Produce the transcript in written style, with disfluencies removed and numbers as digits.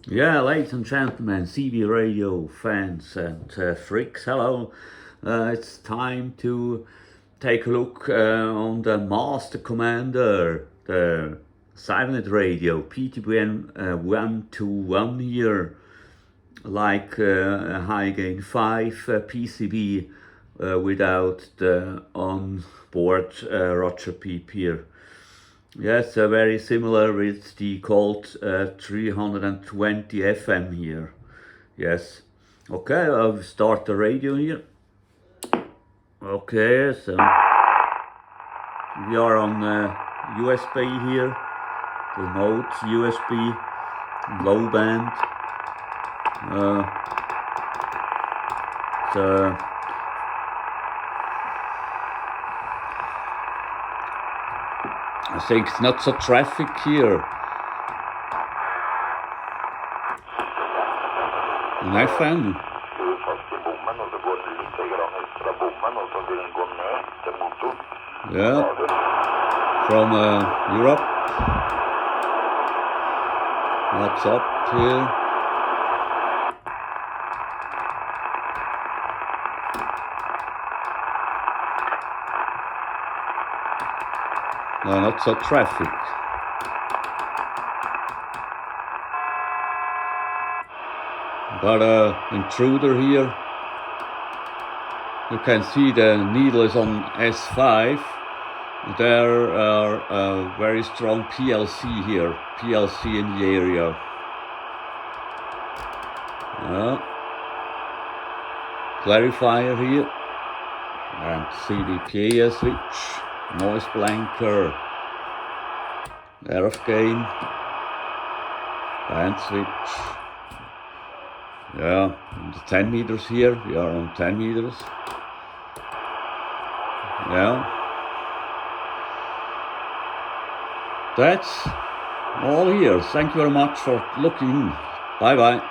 Yeah, ladies and gentlemen, CB radio fans and freaks, hello. It's time to take a look on the Master Commander, the silent radio, PTBM121 here, like a high gain 5 PCB without the on-board Roger Beep here. Yes, very similar with the Colt 320 FM here. Yes. Okay, I'll start the radio here. Okay, so we are on USB here. The modes USB, low band. I think it's not so traffic here. En FM. Yeah, from Europe. What's up here? No, not so traffic. Got an intruder here. You can see the needle is on S5. There are a very strong PLC here. PLC in the area. Clarifier here. And CDPA switch. Noise blanker, RF gain, band switch. Yeah, the 10 meters here, we are on 10 meters. Yeah. That's all here. Thank you very much for looking. Bye bye.